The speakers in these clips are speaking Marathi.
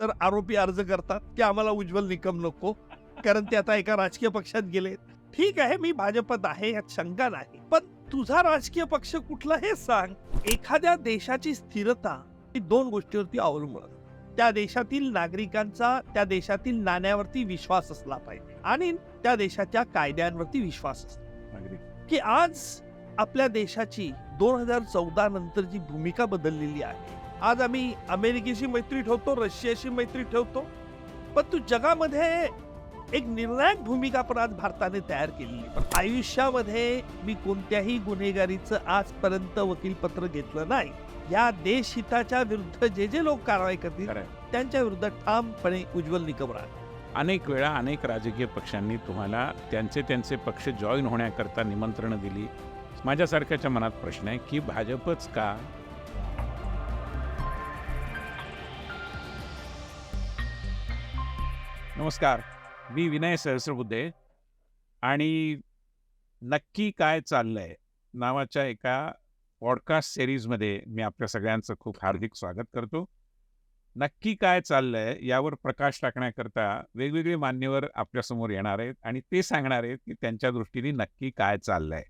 तर आरोपी अर्ज करतात की आम्हाला उज्ज्वल निकम नको, कारण ते आता एका राजकीय पक्षात गेले. ठीक आहे, मी भाजपात आहे यात शंका नाही, पण तुझा राजकीय पक्ष कुठला हे सांग. एखाद्या देशाची स्थिरता ही दोन गोष्टीवरती अवलंबून असते. त्या देशातील नागरिकांचा त्या देशातील नाण्यावरती विश्वास असला पाहिजे आणि त्या देशाच्या कायद्यांवरती विश्वास असतो. की आज आपल्या देशाची 2014 नंतरची भूमिका बदललेली आहे. आज आम्ही अमेरिकेशी मैत्री ठेवतो, रशियाशी मैत्री ठेवतो, पण तू जगामध्ये एक निर्णायक भूमिका पण आज भारताने तयार केलेली. पण आयुष्यामध्ये मी कोणत्याही गुन्हेगारीचं आजपर्यंत वकीलपत्र घेतलं नाही. या देशहिताच्या विरुद्ध जे जे लोक कारवाई करतील त्यांच्या विरुद्ध ठामपणे उज्ज्वल निकम राहणार. अनेक वेळा अनेक राजकीय पक्षांनी तुम्हाला त्यांचे पक्ष जॉईन होण्याकरता निमंत्रणं दिली. माझ्यासारख्याच्या मनात प्रश्न आहे की भाजपच का? नमस्कार, मी विनय सहस्रबुद्धे आणि नक्की काय चाललंय नावाच्या एका पॉडकास्ट सिरीजमध्ये मी आपल्या सगळ्यांचं खूप हार्दिक स्वागत करतो. नक्की काय चाललंय यावर प्रकाश टाकण्याकरता वेगवेगळे मान्यवर आपल्यासमोर येणार आहेत आणि ते सांगणार आहेत की त्यांच्या दृष्टीने नक्की काय चाललंय.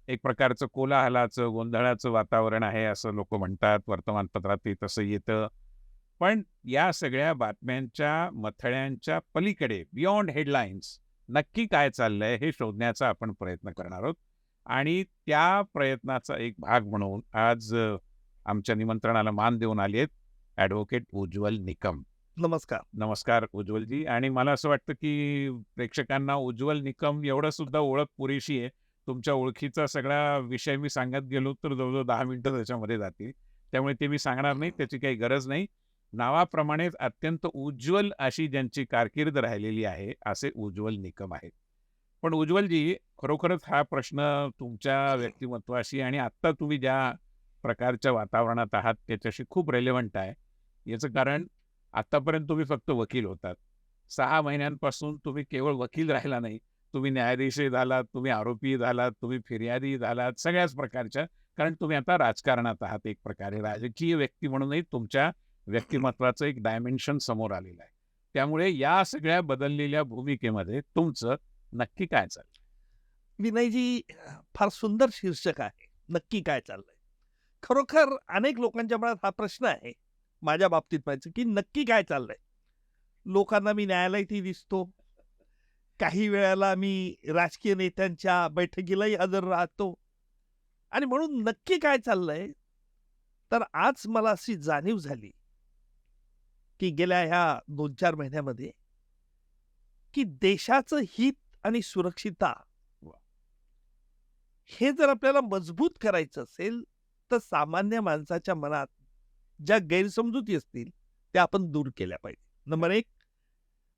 एक प्रकारचं कोलाहलाचं गोंधळाचं वातावरण आहे असं लोक म्हणतात, वर्तमानपत्रातही तसं येतं. पण या सगळ्या बातम्यांच्या मथळ्यांच्या पलीकडे बियॉन्ड हेडलाईन्स नक्की काय चाललंय हे शोधण्याचा आपण प्रयत्न करणार आहोत. आणि त्या प्रयत्नाचा एक भाग म्हणून आज आमच्या निमंत्रणाला मान देऊन आले आहेत ॲडव्होकेट उज्ज्वल निकम. नमस्कार. नमस्कार उज्ज्वलजी. आणि मला असं वाटतं की प्रेक्षकांना उज्ज्वल निकम एवढं सुद्धा ओळख पुरेशी आहे. तुमच्या ओळखीचा सगळा विषय मी सांगत गेलो तर जवळजवळ 10 मिनिटं त्याच्यामध्ये जातील, त्यामुळे ते मी सांगणार नाही, त्याची काही गरज नाही. नावाप्रमाणेच अत्यंत उज्ज्वल अशी ज्यांची कारकीर्द राहिलेली आहे असे उज्ज्वल निकम आहेत. पण उज्ज्वलजी, खरोखरच हा प्रश्न तुमच्या व्यक्तिमत्वाशी आणि आत्ता तुम्ही ज्या प्रकारच्या वातावरणात आहात त्याच्याशी खूप रेलेव्हंट आहे. याचं कारण आत्तापर्यंत तुम्ही फक्त वकील होतात. 6 महिन्यांपासून तुम्ही केवळ वकील राहिला नाही, तुम्ही न्यायाधीशही झालात, तुम्ही आरोपी झालात, तुम्ही फिर्यादी झालात, सगळ्याच प्रकारच्या. कारण तुम्ही आता राजकारणात आहात, एक प्रकारे राजकीय व्यक्ती म्हणूनही तुमच्या व्यक्तिमत्वाचं एक डायमेन्शन समोर आलेलं आहे. त्यामुळे या सगळ्या बदललेल्या भूमिकेमध्ये तुमचं नक्की काय चाललंय? विनयजी, फार सुंदर शीर्षक आहे, नक्की काय चाललंय. खरोखर अनेक लोकांच्या मनात हा प्रश्न आहे. माझ्या बाबतीत पाहायचं की नक्की काय चाललंय. लोकांना मी न्यायालयातही दिसतो, काही वेळेला मी राजकीय नेत्यांच्या बैठकीलाही हजर राहतो, आणि म्हणून नक्की काय चाललंय तर आज मला अशी जाणीव झाली की गेल्या ह्या 2-4 महिन्यामध्ये की देशाचं हित आणि सुरक्षितता हे जर आपल्याला मजबूत करायचं असेल तर सामान्य माणसाच्या मनात ज्या गैरसमजुती असतील त्या आपण दूर केल्या पाहिजे. नंबर 1,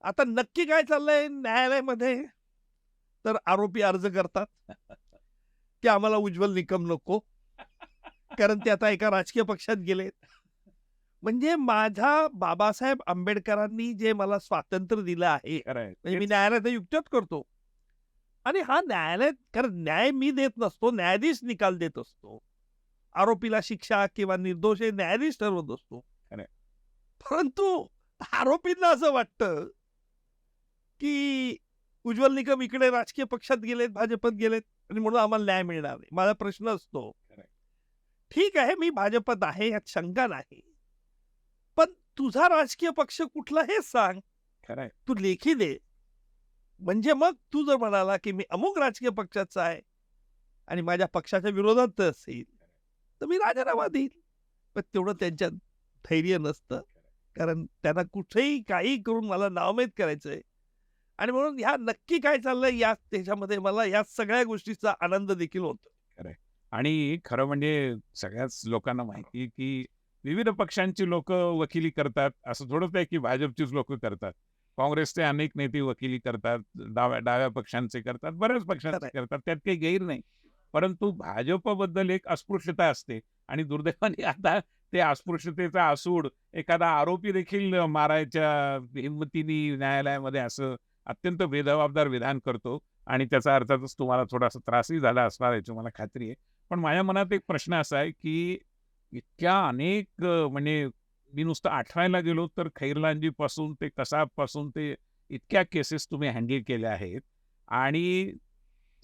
आता नक्की काय चाललंय न्यायालयामध्ये, तर आरोपी अर्ज करतात की आम्हाला उज्ज्वल निकम नको, कारण ते आता एका राजकीय पक्षात गेलेत. म्हणजे माझ्या बाबासाहेब आंबेडकरांनी जे मला स्वातंत्र्य दिलं आहे, म्हणजे मी न्यायालयात युक्तिवाद करतो आणि हा न्यायालयात, कारण न्याय मी देत नसतो, न्यायाधीश निकाल देत असतो. आरोपीला शिक्षा किंवा निर्दोष हे न्यायाधीश ठरवत असतो. परंतु आरोपींना असं वाटतं की उज्ज्वल निकम इकडे राजकीय पक्षात गेलेत, भाजपत गेलेत आणि म्हणून आम्हाला न्याय मिळणार नाही. माझा प्रश्न असतो, ठीक आहे, मी भाजपत आहे यात शंका नाही, पण तुझा राजकीय पक्ष कुठला हे सांग. खरंय, तू लेखी दे, म्हणजे मग तू जर म्हणाला की मी अमुक राजकीय पक्षाचा आहे आणि माझ्या पक्षाच्या विरोधात असेल तर मी राजीनामा देईल. पण तेवढं त्यांच्यात धैर्य नसतं, कारण त्यांना कुठेही काही करून मला नावमेद करायचंय. आणि म्हणून ह्या नक्की काय चाललंय या त्याच्यामध्ये मला या सगळ्या गोष्टीचा आनंद देखील होतो. खरंय. आणि खरं म्हणजे सगळ्याच लोकांना माहिती आहे की विविध पक्षांची लोक वकिली करतात. असं थोडंच आहे की भाजपचीच लोक करतात. काँग्रेसचे अनेक नेते वकिली करतात, डाव्या पक्षांचे करतात, बऱ्याच पक्षांचे करतात, त्यात काही गैर नाही. परंतु भाजपबद्दल एक अस्पृश्यता असते आणि दुर्दैवाने आता ते अस्पृश्यतेचा आसूड एखादा आरोपी देखील मारायच्या हिंमतीने न्यायालयामध्ये असं अत्यंत बेजबाबदार विधान करतो आणि त्याचा अर्थातच तुम्हाला थोडासा त्रासही झाला असणार याची मला खात्री आहे. पण माझ्या मनात एक प्रश्न असा आहे की इतक्या अनेक म्हणजे मी नुसतं आठवायला गेलो तर खैरलांजीपासून ते कसाबपासून ते इतक्या केसेस तुम्ही हँडल केल्या आहेत आणि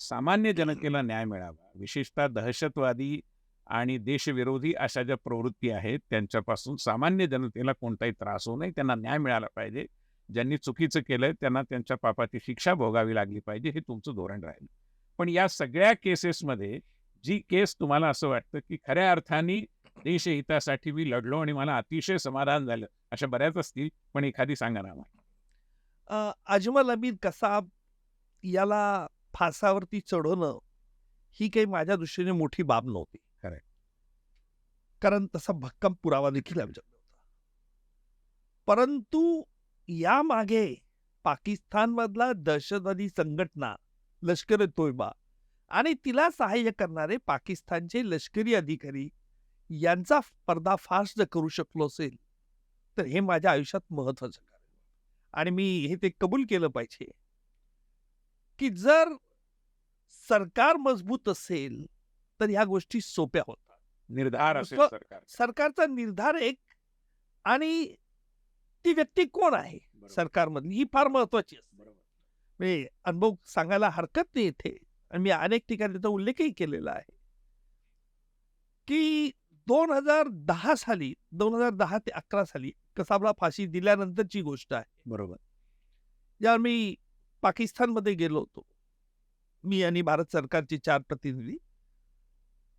सामान्य जनतेला न्याय मिळावा, विशेषतः दहशतवादी आणि देशविरोधी अशा ज्या प्रवृत्ती आहेत त्यांच्यापासून सामान्य जनतेला कोणताही त्रास होऊ नये, त्यांना न्याय मिळाला पाहिजे. ज्यांनी चुकीचं केलंय त्यांना त्यांच्या पापाची शिक्षा भोगावी लागली पाहिजे, हे तुमचं धोरण राहील. पण या सगळ्या केसेसमध्ये जी केस तुम्हाला असं वाटतं, की खऱ्या अर्थाने देशहितासाठी मी लढलो आणि मला अतिशय समाधान झालं, अशा बऱ्याच असतील, पण एखादी सांगा ना आम्हाला? अजमल अमीन कसाब याला फासावरती चढवणं ही काही माझ्या दृष्टीने मोठी बाब नव्हती. खरंय. कारण तसा भक्कम पुरावा देखील आमच्याकडे होता. परंतु यामागे पाकिस्तानमधला दहशतवादी संघटना लष्कर ए तोयबा आणि तिला सहाय्य करणारे पाकिस्तानचे लष्करी अधिकारी यांचा पर्दाफाश जर करू शकलो असेल तर हे माझ्या आयुष्यात महत्वाचं कार्य आहे. आणि मी हे ते कबूल केलं पाहिजे की जर सरकार मजबूत असेल तर ह्या गोष्टी सोप्या होतात. निर्धार असेल नुसतं सरकार. सरकारचा निर्धार एक आणि ती व्यक्ती कोण आहे बरोबर. सरकारमधली ही फार महत्वाची असते. बरोबर. म्हणजे अनुभव सांगायला हरकत नाही इथे आणि मी अनेक ठिकाणी त्याचा उल्लेखही केलेला आहे की 2010 साली 2010 ते 11 साली कसाबला फाशी दिल्यानंतरची गोष्ट आहे. बरोबर. ज्यावेळी मी पाकिस्तानमध्ये गेलो होतो, मी आणि भारत सरकारचे 4 प्रतिनिधी,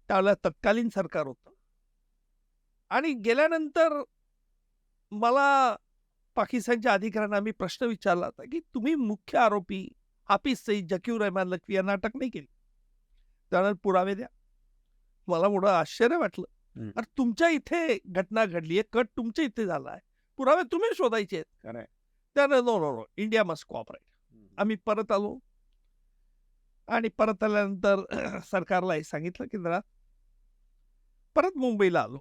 त्यावेळेला तत्कालीन सरकार होतं आणि गेल्यानंतर मला पाकिस्तानच्या अधिकाऱ्यांना आम्ही प्रश्न विचारला होता की तुम्ही मुख्य आरोपी हाफिज सईद, जकीर रहमान लखवी यांना अटक नाही केली, त्यानंतर पुरावे द्या. मला मोठं आश्चर्य वाटलं. अरे तुमच्या इथे घटना घडली आहे, कट तुमच्या इथे झाला आहे, पुरावे तुम्ही शोधायचे आहेत. खरंय. त्यानं no no no India must cooperate. आम्ही परत आलो आणि परत आल्यानंतर सरकारला हे सांगितलं की जरा परत मुंबईला आलो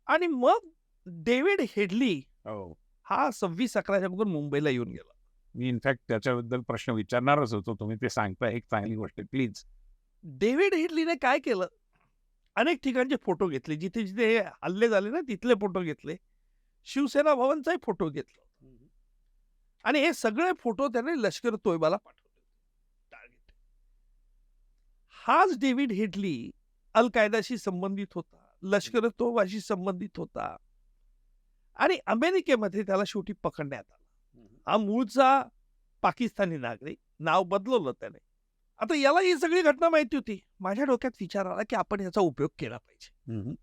आणि मग डेव्हिड हेडली हो. हा 26/11च्या अगोदर मुंबईला येऊन गेला. मी इनफॅक्ट त्याच्याबद्दल प्रश्न विचारणारच होतो. तुम्ही ते सांगताय एक चांगली गोष्ट आहे. प्लीज. डेव्हिड हेडलीने काय केलं, अनेक ठिकाणचे फोटो घेतले, जिथे जिथे हे हल्ले झाले ना तिथले फोटो घेतले, शिवसेना भवनचाही फोटो घेतला आणि हे सगळे फोटो त्याने लष्कर तोयबाला पाठवले. टार्गेट हाच डेव्हिड हेडली अल कायदाशी संबंधित होता, लष्कर तोयबाशी संबंधित होता आणि अमेरिकेमध्ये त्याला शेवटी पकडण्यात आला. हा मूळचा पाकिस्तानी नागरिक, नाव बदलवलं त्याने. आता याला ही सगळी घटना माहिती होती. माझ्या डोक्यात विचार आला की आपण याचा उपयोग केला पाहिजे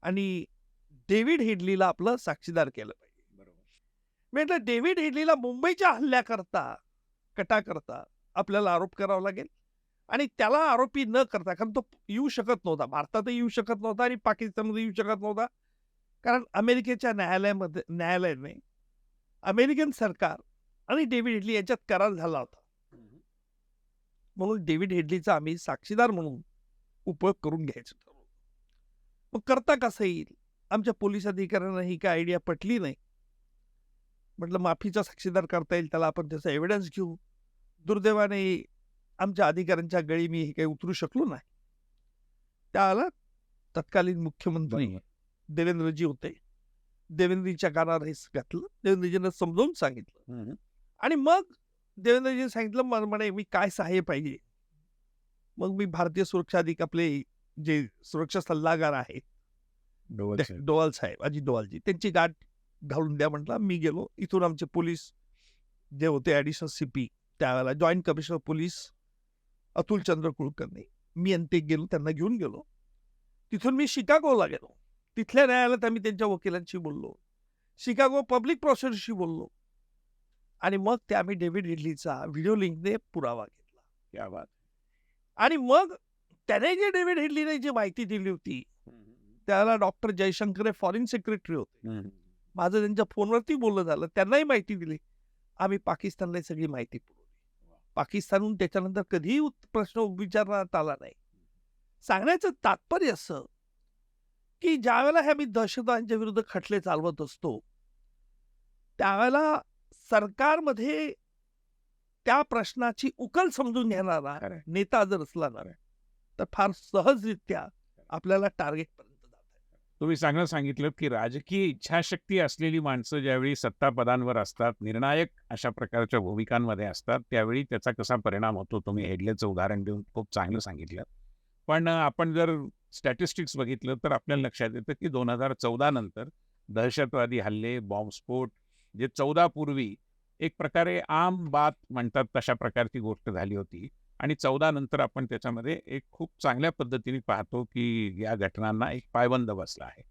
आणि डेव्हिड हेडलीला आपलं साक्षीदार केलं पाहिजे. म्हटलं डेव्हिड हेडलीला मुंबईच्या हल्ल्याकरता कटाकरता आपल्याला आरोप करावा लागेल आणि त्याला आरोपी न करता, कारण तो येऊ शकत नव्हता, भारतातही येऊ शकत नव्हता आणि पाकिस्तानमध्ये येऊ शकत नव्हता, कारण अमेरिकेच्या न्यायालयाने अमेरिकन सरकार आणि डेव्हिड हेडली यांच्यात करार झाला होता. म्हणून डेव्हिड हेडलीचा आम्ही साक्षीदार म्हणून उपयोग करून घ्यायचं ठरवलं. मग करता कसं येईल, आमच्या पोलीस अधिकाऱ्यांना ही काय आयडिया पटली नाही. म्हटलं माफीचा साक्षीदार करता येईल, त्याला आपण त्याचा एव्हिडन्स घेऊ. दुर्दैवाने आमच्या अधिकाऱ्यांच्या गळी मी हे काही उतरू शकलो नाही. त्याला तत्कालीन मुख्यमंत्री देवेंद्रजी होते. देवेंद्रजीच्या कानावर हे घातलं, देवेंद्रजींना समजावून सांगितलं आणि मग देवेंद्रजींनी सांगितलं म्हणे मी काय सहाय्य पाहिजे. मग मी भारतीय सुरक्षा आपले जे सुरक्षा सल्लागार आहेत डोवाल साहेब, अजित डोवालजी, त्यांची गाठ घालून द्या म्हटलं. मी गेलो. इथून आमचे पोलीस जे होते ॲडिशनल CP त्यावेळेला joint commissioner police Atulchandra Kulkarni, मी आणि ते गेलो, त्यांना घेऊन गेलो. तिथून मी शिकागोला गेलो. तिथल्या न्यायालयात आम्ही त्यांच्या वकिलांशी बोललो, शिकागो पब्लिक प्रॉसिक्युटरशी बोललो आणि मग ते आम्ही डेव्हिड हेडलीचा व्हिडिओ लिंकने पुरावा घेतला. क्या बात. आणि मग त्याने जे डेव्हिड हेडलीने जी माहिती दिली होती, त्याला डॉक्टर जयशंकर फॉरेन सेक्रेटरी होते. माझं त्यांच्या फोनवरती बोलणं झालं, त्यांनाही माहिती दिली. आम्ही पाकिस्तानला सगळी माहिती पुरवली. पाकिस्तानहून त्याच्यानंतर कधीही प्रश्न विचारण्यात आला नाही. सांगण्याचं तात्पर्य असं की ज्यावेळेला हे आम्ही दहशतवाद्यांच्या विरुद्ध खटले चालवत असतो, त्यावेळेला सरकारमध्ये त्या प्रश्नाची उकल समजून घेणारा नेता जर असला ना, तर फार सहजरित्या आपल्याला टार्गेट पर्यंत जाता येतं. तुम्ही चांगलं सांगितलं, की राजकीय इच्छाशक्ती असलेली माणसं ज्यावेळी सत्ता पदांवर असतात, निर्णायक अशा प्रकारच्या भूमिकांमध्ये असतात, त्यावेळी त्याचा कसा परिणाम होतो, तुम्ही हेडलेचं उदाहरण देऊन खूप चांगलं सांगितलं. पण आपण जर स्टॅटिस्टिक्स बघितलं, तर आपल्याला लक्षात येतं, की 2014 नंतर दहशतवादी हल्ले, बॉम्बस्फोट जे 14 पूर्वी एक प्रकारे आम बात म्हणतात तशा प्रकारची गोष्ट झाली होती. आणि 14 नंतर आपण त्याच्यामध्ये एक खूप चांगल्या पद्धतीने पाहतो, की या घटनांना एक पायबंद बसला आहे.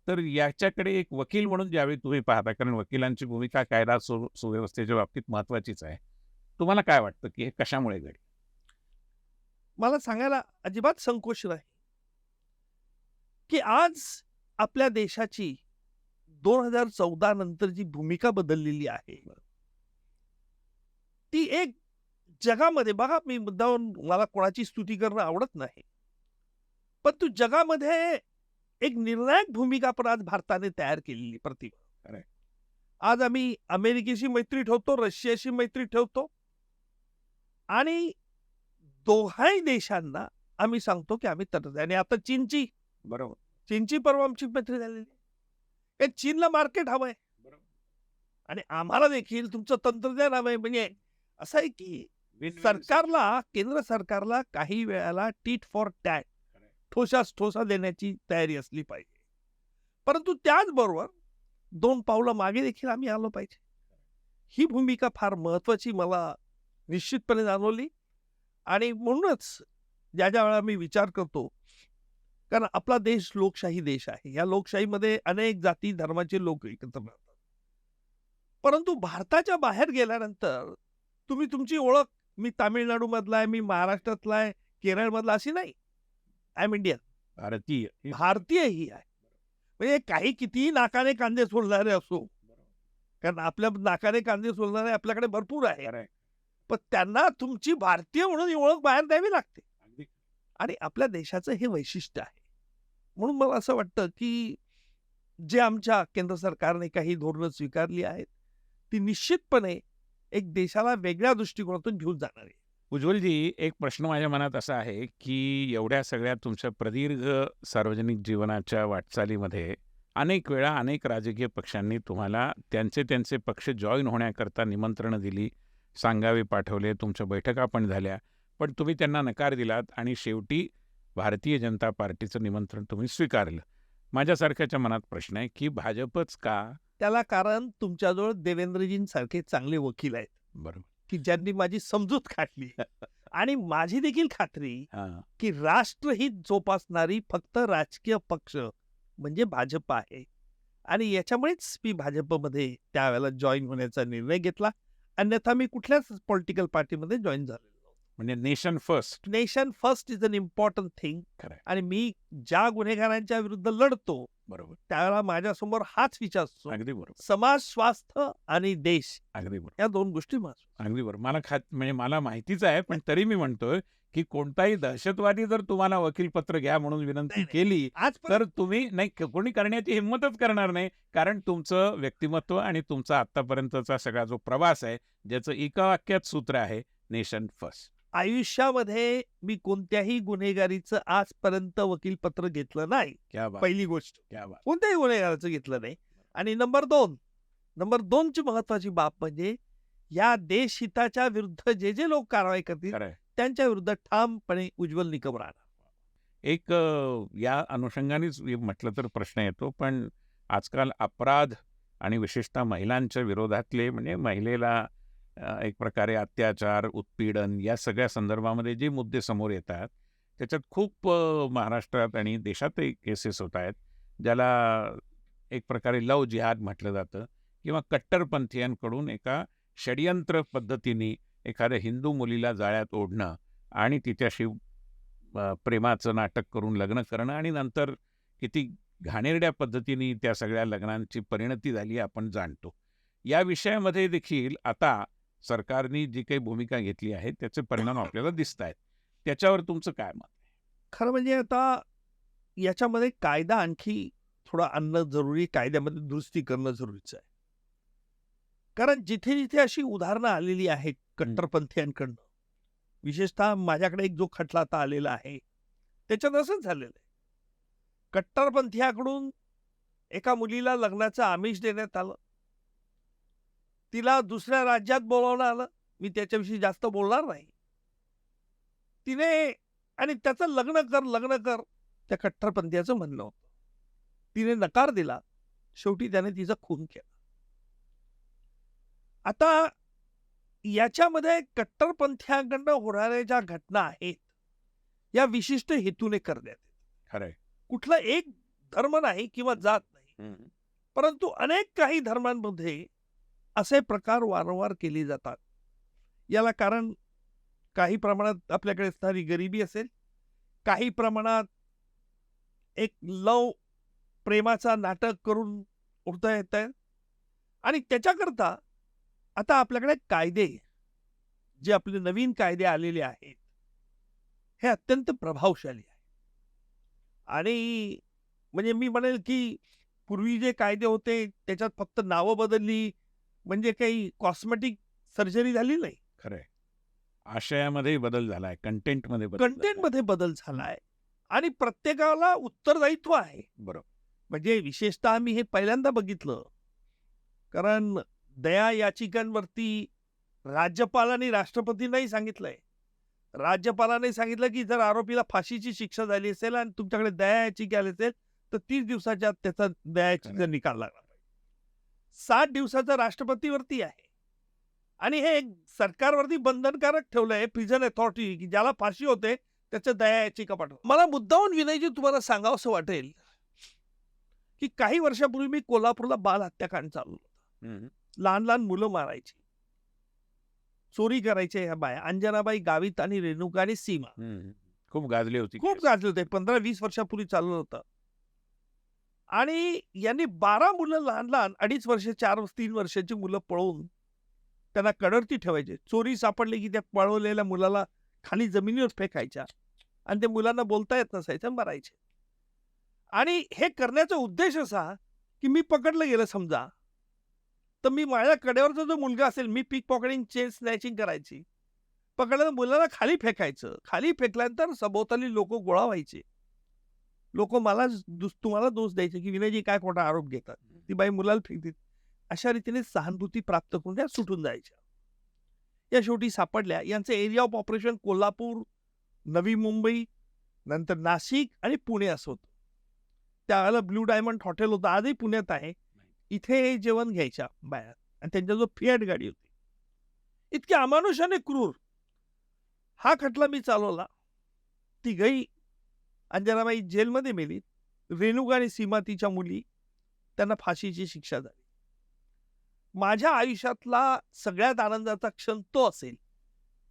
तर याच्याकडे एक वकील म्हणून ज्यावेळी तुम्ही पाहता, कारण वकिलांची भूमिका कायदा सुव्यवस्थेच्या बाबतीत महत्त्वाचीच आहे. तुम्हाला काय वाटतं, की हे कशामुळे घडलं? मला सांगायला अजिबात संकोच नाही, की आज आपल्या देशाची 2014 नंतर जी भूमिका बदललेली आहे, ती एक जगामध्ये बघा, मी मुद्दामून मला कोणाची स्तुती करणं आवडत नाही. पण तू जगामध्ये एक निर्णायक भूमिका पण आज भारताने तयार केलेली प्रतिभा. खरंय. आज आम्ही अमेरिकेशी मैत्री ठेवतो, रशियाशी मैत्री ठेवतो आणि दोघाही देशांना आम्ही सांगतो, की आम्ही तटस्थ आहे. आणि आता बरोबर. चीनची परवा आमची मैत्री झालेली आहे. हे चीनला मार्केट हवंय बरोबर. आणि आम्हाला देखील तुमचं तंत्रज्ञान हवंय. म्हणजे असं आहे, की Win-win सरकारला, केंद्र सरकारला काही वेळेला टीट फॉर टॅट, खरंय. ठोसास ठोसा देण्याची तयारी असली पाहिजे. परंतु त्याचबरोबर 2 पावलं मागे देखील आम्ही आलो पाहिजे. ही भूमिका फार महत्वाची मला निश्चितपणे जाणवली. आणि म्हणूनच ज्या वेळेला मी विचार करतो, कारण आपला देश लोकशाही देश आहे. या लोकशाहीमध्ये अनेक जाती धर्माचे लोक एकत्र राहतात. परंतु भारताच्या बाहेर गेल्यानंतर तुम्ही तुमची ओळख, मी तामिळनाडू मधला आहे, मी महाराष्ट्रातला आहे, केरळमधला अशी नाही. I am Indian. भारतीय. भारतीय ही आहे. म्हणजे काही कितीही नाकाने कांदे सोडणारे असो, कारण आपल्या नाकाने कांदे सोडणारे आपल्याकडे भरपूर आहे. खरंय. पण त्यांना तुमची भारतीय म्हणून ही ओळख बाहेर द्यावी लागते. अगदी. आणि आपल्या देशाचं हे वैशिष्ट्य आहे. म्हणून मला असं वाटतं, की जे आमच्या केंद्र सरकारने काही धोरणं स्वीकारली आहेत, ती निश्चितपणे एक देशाला वेगळ्या दृष्टिकोनातून घेऊन जाणार आहे. उज्ज्वलजी, एक प्रश्न माझ्या मनात असा आहे, की एवढ्या सगळ्या तुमच्या प्रदीर्घ सार्वजनिक जीवनाच्या वाटचालीमध्ये अनेक वेळा अनेक राजकीय पक्षांनी तुम्हाला त्यांचे पक्ष जॉईन होण्याकरता निमंत्रणं दिली, सांगावे पाठवले, तुमच्या बैठका पण झाल्या. पण तुम्ही त्यांना नकार दिलात आणि शेवटी भारतीय जनता पार्टीचं निमंत्रण तुम्ही स्वीकारलं. माझ्यासारख्याच्या मनात प्रश्न आहे, की भाजपच का? त्याला कारण तुमच्याजवळ देवेंद्रजींसारखे चांगले वकील आहेत, बरोबर. की ज्यांनी माझी समजूत काढली. आणि माझी देखील खात्री, हां. की राष्ट्रहित जोपासणारी फक्त राजकीय पक्ष म्हणजे भाजप आहे. आणि याच्यामुळेच मी भाजपमध्ये त्यावेळेला जॉईन होण्याचा निर्णय घेतला. अन्यथा मी कुठल्याच पॉलिटिकल पार्टीमध्ये जॉईन झालेलो नव्हतो. म्हणजे nation first. Nation first is an important thing. खरंय. आणि मी ज्या गुन्हेगारांच्या विरुद्ध लढतो, बरोबर. त्यावेळेला माझ्यासमोर हाच विचार असतो, अगदी बरोबर. समाज, स्वास्थ्य आणि देश, अगदी बरोबर. या 2 गोष्टी महत्त्वाच्या. अगदी बरोबर. म्हणजे मला माहितीच आहे, पण तरी मी म्हणतोय, की कोणताही दहशतवादी जर तुम्हाला वकीलपत्र घ्या म्हणून विनंती नाही, नाही. केली, आजपर्यंत तर तुम्ही नाही कोणी करण्याची हिंमतच करणार नाही. कारण तुमचं व्यक्तिमत्व आणि तुमचा आत्तापर्यंतचा सगळा जो प्रवास आहे, ज्याचं एका वाक्यात सूत्र आहे, नेशन फर्स्ट. आयुष्यामध्ये मी कोणत्याही गुन्हेगारीचं आजपर्यंत वकीलपत्र घेतलं नाही. क्या बात, पहिली गोष्ट, क्या बात. कोणत्याही गुन्हेगाराचं घेतलं नाही. आणि नंबर 2 ची महत्वाची बाब म्हणजे या देशहिताच्या विरुद्ध जे लोक कारवाई करतील, खरंय. त्यांच्या विरुद्ध ठामपणे उज्ज्वल निकम राहणार. एक या अनुषंगानेच म्हटलं तर प्रश्न येतो, पण आजकाल अपराध आणि विशेषतः महिलांच्या विरोधातले, म्हणजे महिलेला एक प्रकारे अत्याचार, उत्पीडन या सगळ्या संदर्भामध्ये जे मुद्दे समोर येतात, त्याच्यात खूप महाराष्ट्रात आणि देशातही केसेस होत आहेत, ज्याला एक प्रकारे लव जिहाद म्हटलं जातं, किंवा कट्टरपंथीयांकडून एका षड्यंत्र पद्धतीने एखाद्या हिंदू मुलीला जाळ्यात ओढणं आणि तिच्याशी प्रेमाचं नाटक करून लग्न करणं आणि नंतर किती घाणेरड्या पद्धतीने त्या सगळ्या लग्नांची परिणती झाली आपण जाणतो. या विषयामध्ये देखील आता सरकारने जी काही भूमिका घेतली आहे त्याचे परिणाम आपल्याला दिसत आहेत. त्याच्यावर तुमचं काय मत? खरं म्हणजे आता याच्यामध्ये कायदा आणखी थोडा आणणं जरुरी, कायद्यामध्ये दुरुस्ती करणं जरुरीचं आहे. कारण जिथे जिथे अशी उदाहरणं आलेली आहेत कट्टरपंथीयांकडनं, विशेषतः माझ्याकडे एक जो खटला आता आलेला आहे, त्याच्यात असंच झालेलं आहे. कट्टरपंथीयाकडून एका मुलीला लग्नाचं आमिष देण्यात आलं. तिला दुसऱ्या राज्यात बोलावलं आलं. मी त्याच्याविषयी जास्त बोलणार नाही. तिने आणि त्याचं लग्न कर त्या कट्टरपंथीयाचं म्हणणं होतं. तिने नकार दिला. शेवटी त्याने तिचा खून केला. आता याच्यामध्ये कट्टरपंथीयांकडनं होणाऱ्या ज्या घटना आहेत, या विशिष्ट हेतूने करण्यात येतात. खरंय. कुठला एक धर्म नाही किंवा जात नाही, परंतु अनेक काही धर्मांमध्ये असे प्रकार वारंवार केले जातात. याला कारण काही प्रमाणात आपल्याकडे असणारी गरिबी असेल, काही प्रमाणात एक प्रेमाचा नाटक करून उडता येत आहे. आणि त्याच्याकरता आता आपल्याकडे कायदे, जे आपले नवीन कायदे आलेले आहेत, हे अत्यंत प्रभावशाली आहे. आणि म्हणजे मी म्हणेल की पूर्वी जे कायदे होते त्याच्यात फक्त नावं बदलली, म्हणजे काही कॉस्मेटिक सर्जरी झाली नाही. खरंय. आशयामध्ये बदल झालाय, कंटेंटमध्ये बदल झालाय. कंटेंटमध्ये बदल झालाय आणि प्रत्येकाला उत्तरदायित्व आहे. बरोबर. म्हणजे विशेषतः मी हे पहिल्यांदा बघितलं, कारण दया याचिकांवरती राज्यपालांनी राष्ट्रपतींनाही सांगितलंय. राज्यपालांनी सांगितलं की जर आरोपीला फाशीची शिक्षा झाली असेल आणि तुमच्याकडे दया याचिका आली असेल तर 30 दिवसाच्या आत त्याचा दया याचिका निकाल लागला पाहिजे. 60 दिवसाचा राष्ट्रपतीवरती आहे. आणि हे सरकारवरती बंधनकारक ठेवलंय प्रिझन अथॉरिटी, की ज्याला फाशी होते त्याचं दया याचिका पाठवा. मला मुद्दाहून विनयजी तुम्हाला सांगावंसं वाटेल की काही वर्षापूर्वी मी कोल्हापूरला बाल हत्याकांड चालू होतं. लहान लहान मुलं मारायची, चोरी करायच्या ह्या बाया, अंजनाबाई गावित आणि रेणुका आणि सीमा. खूप गाजली होती. खूप गाजले होते. 15-20 वर्षापूर्वी चालू होतं. आणि यांनी 12 मुलं लहान लहान 2.5 वर्ष 3 वर्षाची मुलं पळवून त्यांना कडरती ठेवायचे. चोरी सापडली की त्या पळवलेल्या मुलाला खाली जमिनीवर फेकायच्या आणि त्या मुलांना बोलता येत नसायचं, मारायचे. आणि हे करण्याचा उद्देश असा की मी पकडलं गेलं समजा, तर मी माझ्या कडेवरचा जो मुलगा असेल, मी पिक पॉकेटिंग, चेन स्नॅचिंग करायची, पकडलं मुलाला खाली फेकायचं. खाली फेकल्यानंतर सभोवताली लोक गोळा व्हायचे. लोक मला तुम्हाला दोष द्यायचे की विनयजी काय खोटा आरोप घेतात, ती बाई मुलाला फेकते. अशा रीतीने सहानुभूती प्राप्त करून त्या सुटून जायच्या. या शेवटी सापडल्या. यांचं area of operation Kolhapur, Navi Mumbai, नंतर नाशिक आणि पुणे असं होतं. त्यावेळेला ब्लू डायमंड हॉटेल होतं, आजही पुण्यात आहे. इथे जेवण घ्यायच्या बाया आणि त्यांच्याजवळ फियाट गाडी होती. इतक्या अमानुषाने क्रूर हा खटला मी चालवला. तिघही अंजनाबाई जेलमध्ये मेली. रेणुका आणि सीमा तिच्या मुली, त्यांना फाशीची शिक्षा झाली. माझ्या आयुष्यातला सगळ्यात आनंदाचा क्षण तो असेल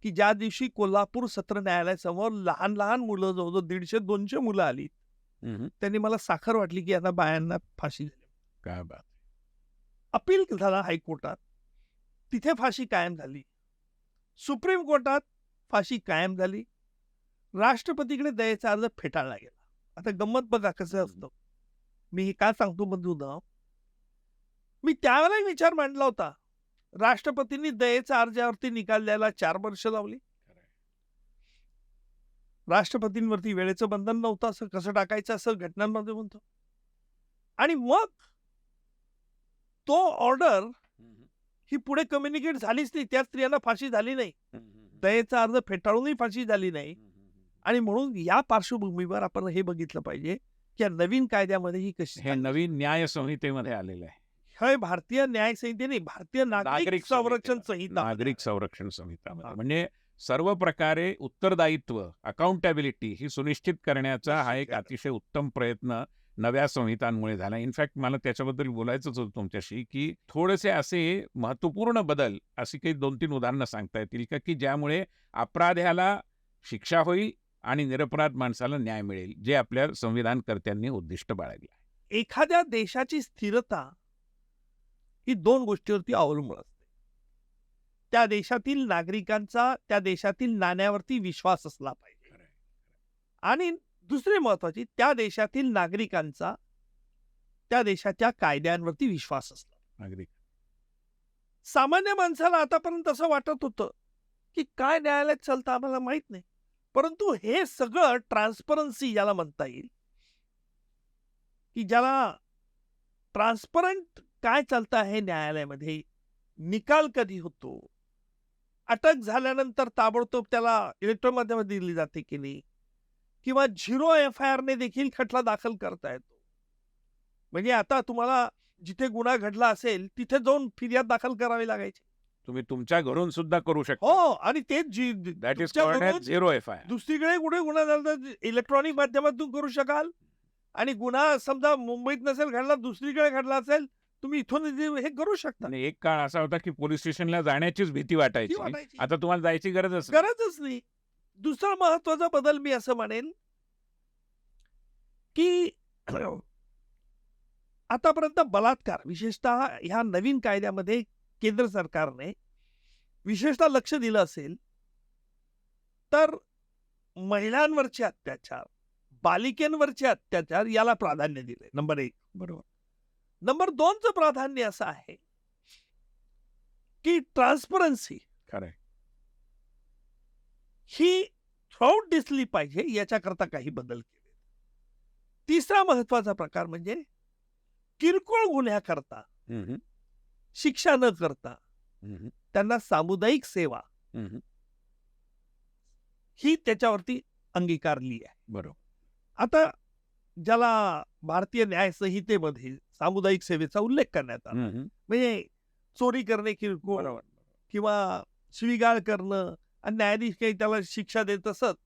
की ज्या दिवशी कोल्हापूर सत्र न्यायालयासमोर लहान लहान मुलं, जवळजवळ 150-200 मुलं आली. त्यांनी मला साखर वाटली की यांना बायांना फाशी झाली. काय बात. अपील झाला हायकोर्टात, तिथे फाशी कायम झाली. सुप्रीम कोर्टात फाशी कायम झाली. राष्ट्रपतीकडे दयेचा अर्ज फेटाळला गेला. आता गंमत बघा कसं असतं. मी हे काय सांगतो बंधूंनो, मी त्यावेळेला विचार मांडला होता. राष्ट्रपतींनी दयेच्या अर्जावरती निकाल द्यायला 4 वर्ष लावली. राष्ट्रपतींवरती वेळेचं बंधन नव्हतं, असं कसं टाकायचं असं घटनांमध्ये म्हणतो. आणि मग तो ऑर्डर ही पुढे कम्युनिकेट झालीच नाही. त्या स्त्रियांना फाशी झाली नाही, दयेचा अर्ज फेटाळूनही फाशी झाली नाही. आणि म्हणून या पार्श्वभूमीवर आपण हे बघितलं पाहिजे की या नवीन कायद्यामध्ये ही कशी, हे नवीन न्याय संहितेमध्ये आलेलं आहे. हे भारतीय न्याय संहिते नाही, भारतीय नागरिक संरक्षण संहिता. नागरिक संरक्षण संहिता म्हणजे सर्व प्रकारे उत्तरदायित्व, अकाउंटेबिलिटी ही सुनिश्चित करण्याचा हा एक अतिशय उत्तम प्रयत्न नव्या संहितांमुळे झाला. इनफॅक्ट मला त्याच्याबद्दल बोलायचंच होतं तुमच्याशी की थोडेसे असे महत्वपूर्ण बदल, अशी काही 2-3 उदाहरणं सांगता येतील का की ज्यामुळे अपराध्याला शिक्षा होईल आणि निरपराध माणसाला न्याय मिळेल, जे आपल्या संविधानकर्त्यांनी उद्दिष्ट बाळगलं आहे. एखाद्या देशाची स्थिरता ही 2 गोष्टीवरती अवलंबून असते. त्या देशातील नागरिकांचा त्या देशातील नाण्यावरती विश्वास असला पाहिजे. आणि दुसरी महत्वाची, त्या देशातील नागरिकांचा त्या देशाच्या कायद्यांवरती विश्वास असला. नागरिक सामान्य माणसाला आतापर्यंत असं वाटत होतं की काय न्यायालयात चालतं आम्हाला माहित नाही. परंतु हे सगळं ट्रान्सपरन्सी याला म्हणता येईल, की ज्याला ट्रान्सपरंट काय चालतं आहे न्यायालयामध्ये, निकाल कधी होतो, अटक झाल्यानंतर ताबडतोब त्याला इलेक्ट्रॉनिक माध्यमात दिली जाते की नाही, किंवा 0 एफ-आय-आर ने देखील खटला दाखल करता येतो. म्हणजे आता तुम्हाला जिथे गुन्हा घडला असेल तिथे जाऊन फिर्याद दाखल करावी लागायची. तुम्ही तुमच्या घरून सुद्धा करू शकता. हो, आणि तेच दॅट इज तुमच्या कॉल्ड घरून ॲज झिरो एफ-आय-आर. दुसरीकडे कुठे गुन्हा झाला तर इलेक्ट्रॉनिक माध्यमातून करू शकाल. आणि गुन्हा समजा मुंबईत नसेल घडला, दुसरीकडे घडला असेल, तुम्ही इथून हे करू शकता. आणि एक काळ असा होता की पोलीस स्टेशनला जाण्याचीच भीती ती वाटायची. वाटायची. आता तुम्हाला जायची गरजच नाही. गरजच नाही. दुसरा महत्वाचा बदल मी असं म्हणेन की आतापर्यंत बलात्कार, विशेषतः ह्या नवीन कायद्यामध्ये केंद्र सरकारने विशेषतः लक्ष दिलं असेल तर महिलांवरचे अत्याचार, बालिकेंवरचे अत्याचार याला प्राधान्य दिले. नंबर 1. बरोबर. नंबर 2चं प्राधान्य असं आहे की ट्रान्सपरन्सी खरंय. ही थ्रूआउट दिसली पाहिजे, याच्याकरता काही बदल केले. तिसरा महत्वाचा प्रकार म्हणजे किरकोळ गुन्ह्याकरता हं, हं. शिक्षा न करता हं, हं. त्यांना सामुदायिक सेवा हं, हं. ही त्याच्यावरती अंगीकारली आहे. बरोबर. आता ज्याला भारतीय न्याय संहितेमध्ये सामुदायिक सेवेचा उल्लेख करण्यात आला. हं, हं. म्हणजे चोरी करणे किरकोळ बरोबर. किंवा शिवीगाळ करणं, आणि न्यायाधीश काही त्याला शिक्षा देत असत,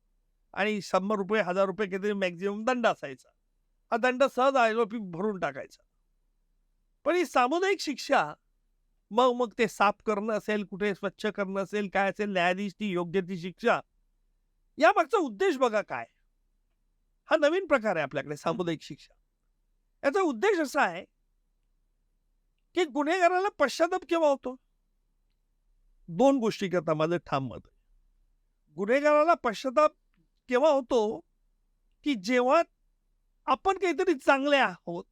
आणि ₹100 ₹1000 काहीतरी मॅक्झिमम दंड असायचा. हा दंड सहज आरोपी भरून टाकायचा. पण ही सामुदायिक शिक्षा, मग ते साफ करणं असेल, कुठे स्वच्छ करणं असेल, काय असेल, न्यायाधीश ती योग्य ती शिक्षा, यामागचा उद्देश बघा काय. हा नवीन प्रकार आहे आपल्याकडे सामुदायिक शिक्षा. याचा उद्देश असा आहे की गुन्हेगाराला पश्चाताप केव्हा होतो. 2 गोष्टी करता माझं ठाम मत आहे. गुन्हेगाराला पश्चाताप केव्हा होतो की जेव्हा आपण काहीतरी चांगले आहोत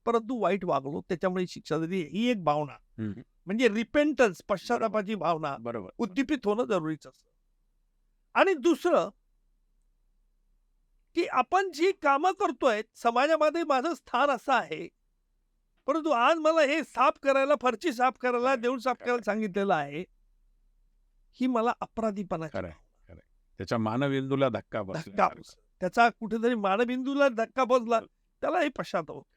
परंतु वाईट वागलो, त्याच्यामुळे शिक्षा झाली, ही एक भावना, हं, हं. म्हणजे रिपेंटन्स, पश्चातापाची भावना बरोबर. उद्दीपित होणं जरुरीचं असतं. आणि दुसरं की आपण जी कामं करतोय समाजामध्ये, माझं स्थान असं आहे, परंतु आज मला हे साफ करायला, फरची साफ करायला, देऊळ साफ करायला सांगितलेलं आहे, ही मला अपराधीपणाची खरंय, भावना. खरंय. त्याच्या मानबिंदूला धक्का धक्का बसला. बसला. त्याचा कुठेतरी मानबिंदूला धक्का बसला, त्याला हे पश्चाताप होतो.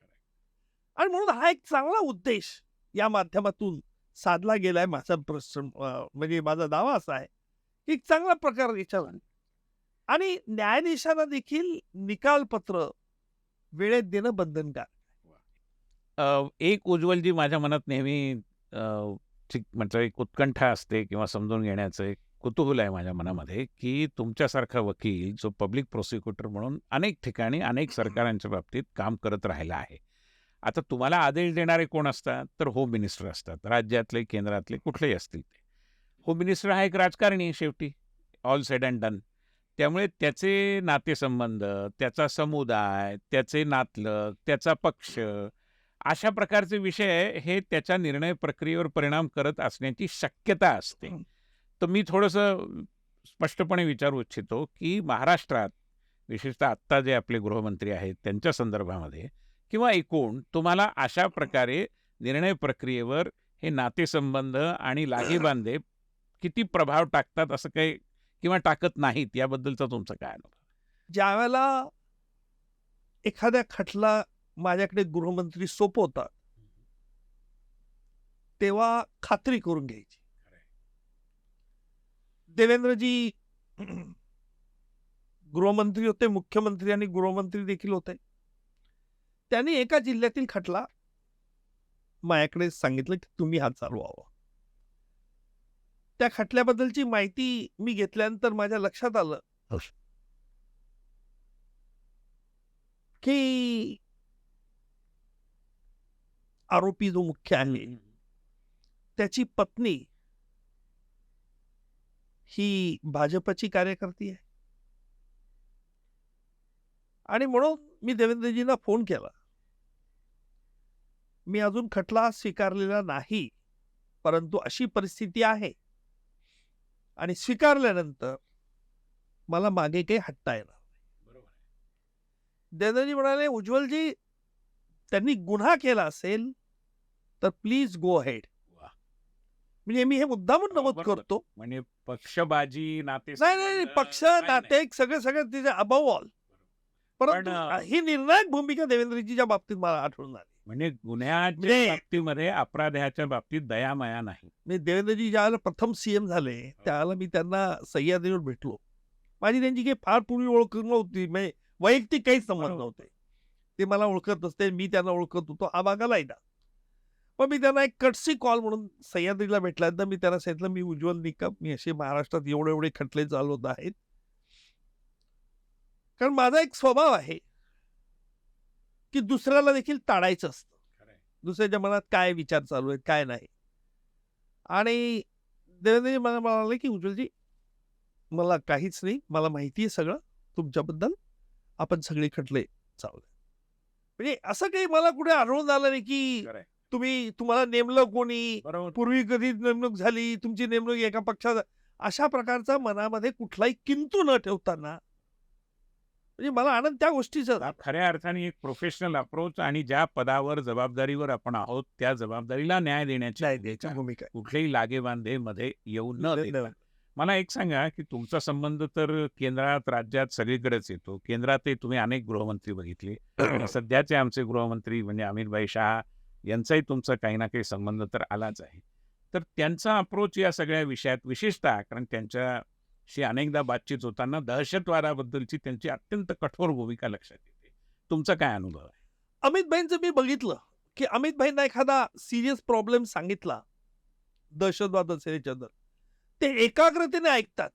आणि म्हणून हा एक चांगला उद्देश या माध्यमातून साधला गेलाय. माझा प्रश्न म्हणजे माझा दावा असा आहे की एक चांगला प्रकार याच्यावर, आणि न्यायाधीशांना देखील निकालपत्र वेळेत देणं बंधनकारक. एक उज्ज्वलजी माझ्या मनात नेहमी म्हणजे एक उत्कंठा असते किंवा समजून घेण्याचं एक कुतूहल आहे माझ्या मनामध्ये, की तुमच्यासारखा वकील जो पब्लिक प्रोसिक्युटर म्हणून अनेक ठिकाणी अनेक सरकारांच्या बाबतीत काम करत राहिला आहे. आता तुम्हाला आदेश देणारे कोण असतात, तर होम मिनिस्टर असतात, राज्यातले केंद्रातले कुठलेही असतील ते. होम मिनिस्टर हा एक राजकारणी आहे शेवटी, ऑल सेड अँड डन. त्यामुळे त्याचे नातेसंबंध, त्याचा समुदाय, त्याचे नातलग, त्याचा पक्ष, अशा प्रकारचे विषय हे त्याच्या निर्णय प्रक्रियेवर परिणाम करत असण्याची शक्यता असते. तर मी थोडंसं स्पष्टपणे विचारू इच्छितो की महाराष्ट्रात विशेषतः आत्ता जे आपले गृहमंत्री आहेत त्यांच्या संदर्भामध्ये किंवा एकूण तुम्हाला अशा प्रकारे निर्णय प्रक्रियेवर हे नातेसंबंध आणि लागेबांधे किती प्रभाव टाकतात असं काही, किंवा टाकत नाहीत, याबद्दलचा तुमचा काय अनुभव? ज्यावेळेला एखाद्या खटला माझ्याकडे गृहमंत्री सोपवतात, तेव्हा खात्री करून घ्यायची. देवेंद्रजी गृहमंत्री होते, मुख्यमंत्री आणि गृहमंत्री देखील होते. त्यांनी एका जिल्ह्यातील खटला माझ्याकडे सांगितलं की तुम्ही हा चालवावा. त्या खटल्याबद्दलची माहिती मी घेतल्यानंतर माझ्या लक्षात आलं की आरोपी जो मुख्य आहे त्याची पत्नी ही भाजपची कार्यकर्ती आहे. आणि म्हणून मी देवेंद्रजींना फोन केला. मी अजून खटला स्वीकारलेला नाही, परंतु अशी परिस्थिती आहे आणि स्वीकारल्यानंतर मला मागे काही हटता येणार नाही. देवेंद्रजी म्हणाले, उज्ज्वलजी त्यांनी गुन्हा केला असेल तर प्लीज गो अहेड. वा. म्हणजे मी हे मुद्दामून नमूद बरोबर. करतो. म्हणजे पक्षबाजी नाते नाही, पक्ष नाते सगळे तिचे अबव ऑल. परंतु ही निर्णायक भूमिका देवेंद्रजीच्या बाबतीत मला आठवून आली. म्हणजे गुन्ह्याच्या म्हणजे- बाबतीमध्ये अपराध्याच्या बाबतीत दयामाया नाही. मी देवेंद्रजी ज्यावेळेला प्रथम सीएम झाले त्यावेळेला मी त्यांना सह्याद्रीवर भेटलो. माझी त्यांची काही फार पूर्वी ओळख नव्हती, म्हणजे वैयक्तिक काहीच संबंध बरोबर. नव्हते. ते मला ओळखत नसते, मी त्यांना ओळखत होतो, हा भागाला आहे ना. पण मी त्यांना एक कटसी कॉल म्हणून सह्याद्रीला भेटल्यानंतर मी त्यांना सांगितलं, मी उज्ज्वल निकम, मी असे महाराष्ट्रात एवढे एवढे खटले चालवत आहेत. कारण माझा एक स्वभाव आहे की दुसऱ्याला देखील ताडायचं असतं. खरंय. दुसऱ्याच्या मनात काय विचार चालू आहेत काय नाही. आणि देवेंद्रजी मला म्हणाले की उज्ज्वलजी मला काहीच नाही, मला माहिती आहे सगळं तुमच्याबद्दल, आपण सगळे खटले चालू. म्हणजे असं काही मला कुठे आढळून आलं नाही की खरंय. तुम्हाला नेमलं कोणी, बरोबर. पूर्वी कधी नेमणूक झाली, तुमची नेमणूक एका पक्षात, अशा प्रकारचा मनामध्ये कुठलाही किंतु न ठेवताना म्हणजे मला आनंद त्या गोष्टीचा हा झाला. खऱ्या अर्थाने एक प्रोफेशनल अप्रोच आणि ज्या पदावर जबाबदारीवर आपण आहोत त्या जबाबदारीला न्याय देण्याची नाही भूमिका. द्यायची भूमिका आहे. कुठल्याही लागेबांधे मध्ये येऊ न देता. धन्यवाद. मला एक सांगा की तुमचा संबंध तर केंद्रात राज्यात सगळीकडेच येतो. केंद्रातही तुम्ही अनेक गृहमंत्री बघितले. सध्याचे आमचे गृहमंत्री म्हणजे अमित शहा यांचाही तुमचा काही ना काही संबंध तर आलाच आहे. तर त्यांचा अप्रोच या सगळ्या विषयात विशेषतः कारण त्यांच्याशी अनेकदा बातचीत होताना दहशतवादाबद्दलची त्यांची अत्यंत कठोर भूमिका लक्षात येते. तुमचा काय अनुभव आहे? अमित भाईंचं मी बघितलं की अमित भाईंना एखादा सिरियस प्रॉब्लेम सांगितला दहशतवाद असेल याच्याबद्दल, ते एकाग्रतेने ऐकतात.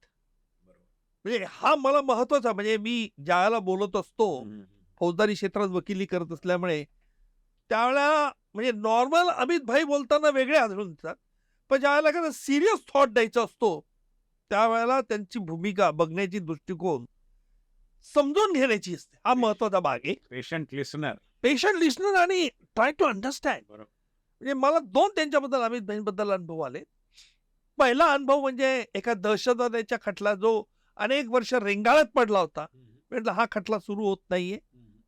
म्हणजे हा मला महत्वाचा, म्हणजे मी ज्यावेळेला बोलत असतो फौजदारी क्षेत्रात वकिली करत असल्यामुळे त्यावेळेला म्हणजे नॉर्मल अमित भाई बोलताना वेगळे आढळून येतात, पण ज्यावेळेला एखादा सिरियस थॉट द्यायचा असतो त्यावेळेला त्यांची भूमिका बघण्याची दृष्टिकोन समजून घेण्याची असते. हा महत्वाचा भाग आहे. Patient listener. पेशंट लिस्नर आणि ट्राय टू अंडरस्टँड. बरोबर. म्हणजे मला दोन त्यांच्याबद्दल अमित भाईंबद्दल अनुभव आले. पहिला अनुभव म्हणजे एका दहशतवाद्याच्या खटला जो अनेक वर्ष रेंगाळत पडला होता. म्हटलं हा खटला सुरू होत नाहीये,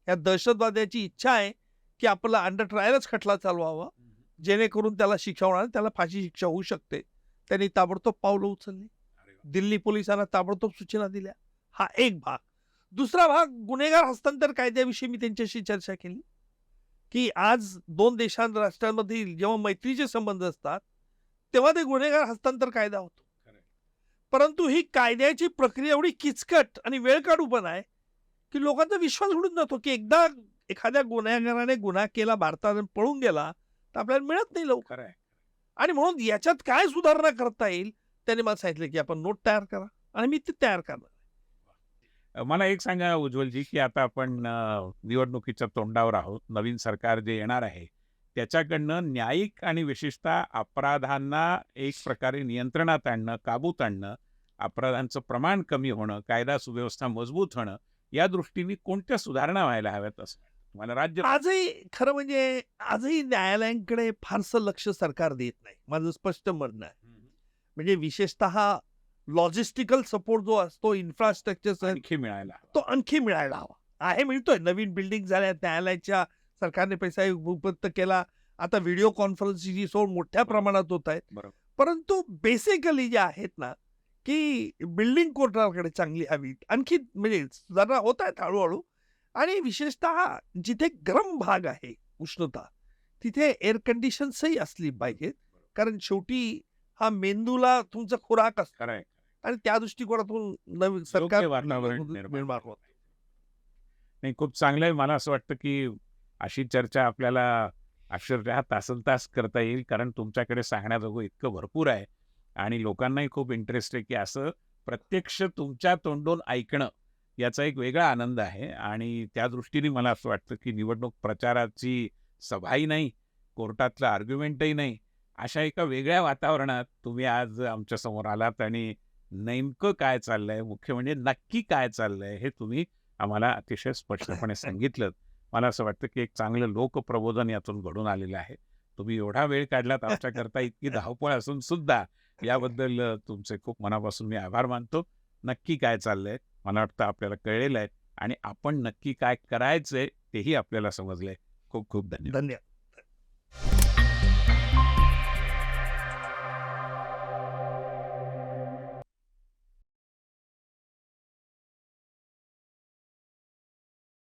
या दहशतवाद्याची इच्छा आहे की आपला अंडर ट्रायलच खटला चालवावा जेणेकरून त्याला शिक्षा होणार, त्याला फाशी शिक्षा होऊ शकते. त्यांनी ताबडतोब पावलं उचलली. दिल्ली पोलिसांना ताबडतोब सूचना दिल्या. हा एक भाग. दुसरा भाग गुन्हेगार हस्तांतर कायद्याविषयी मी त्यांच्याशी चर्चा केली की आज दोन राष्ट्रांमधील जेव्हा मैत्रीचे संबंध असतात तेव्हा ते गुन्हेगार हस्तांतर कायदा होतो. परंतु ही कायद्याची प्रक्रिया एवढी किचकट आणि वेळ काढूपण आहे की लोकांचा विश्वास उडून जातो की एकदा एखाद्या गुन्हेगाराने गुन्हा केला भारतात पळून गेला तर आपल्याला मिळत नाही लवकर. खरं आहे. आणि म्हणून याच्यात काय सुधारणा करता येईल त्यांनी मला सांगितलं की आपण नोट तयार करा आणि मी ते तयार करणार. मला एक सांगा उज्ज्वलजी की आता आपण निवडणुकीच्या तोंडावर आहोत. नवीन सरकार जे येणार आहे त्याच्याकडनं न्यायिक आणि विशेषतः अपराधांना एक प्रकारे नियंत्रणात आणणं, काबूत आणणं, अपराधांचं प्रमाण कमी होणं, कायदा सुव्यवस्था मजबूत होणं या दृष्टीने कोणत्या सुधारणा व्हायला हव्यात असं तुम्हाला राज्य? आजही खरं म्हणजे आजही न्यायालयांकडे फारसं लक्ष सरकार देत नाही, माझं स्पष्ट म्हणणं आहे. म्हणजे विशेषतः लॉजिस्टिकल सपोर्ट जो असतो, इन्फ्रास्ट्रक्चर आणखी मिळायला हवा. तो आणखी मिळायला हवा. आहे, मिळतोय. नवीन बिल्डिंग झाल्या, न्यायालयाच्या सरकारने पैसा उपलब्ध केला. आता व्हिडिओ कॉन्फरन्सिंगची सोय मोठ्या प्रमाणात होत आहेत. बरोबर. परंतु बेसिकली जे आहेत ना की बिल्डिंग कोर्टाकडे चांगली हवी, आणखी म्हणजे सुधारणा होत आहेत हळूहळू. आणि विशेषतः जिथे गरम भाग आहे, उष्णता, तिथे एअर कंडिशन्सही असली पाहिजेत. कारण शेवटी हा मेंदूला तुमचा खुराक असतो खरं आहे. आणि त्या दृष्टिकोनातून नवीन योग्य सरकार वातावरण निर्माण होत. नाही, खूप चांगलं आहे. मला असं वाटतं की अशी चर्चा आपल्याला अक्षरशः तासनतास करता येईल कारण तुमच्याकडे सांगण्याजोगं इतकं भरपूर आहे आणि लोकांनाही खूप इंटरेस्ट आहे की असं प्रत्यक्ष तुमच्या तोंडून ऐकणं याचा एक वेगळा आनंद आहे. आणि त्या दृष्टीने मला असं वाटतं की निवडणूक प्रचाराची सभाही नाही, कोर्टातलं आर्ग्युमेंटही नाही, अशा एका वेगळ्या वातावरणात तुम्ही आज आमच्या समोर आलात आणि नेमकं काय चाललंय, मुख्य म्हणजे नक्की काय चाललंय हे तुम्ही आम्हाला अतिशय स्पष्टपणे सांगितलं. मला असं वाटतं की एक चांगलं लोकप्रबोधन यातून घडून आलेलं आहे. तुम्ही एवढा वेळ काढलात आमच्याकरता, इतकी धावपळ असून सुद्धा याबद्दल तुमचे खूप मनापासून मी आभार मानतो. नक्की काय चाललंय मला वाटतं आपल्याला कळलेलं आहे आणि आपण नक्की काय करायचंय तेही आपल्याला समजलंय. खूप खूप खूप धन्यवाद. धन्यवाद.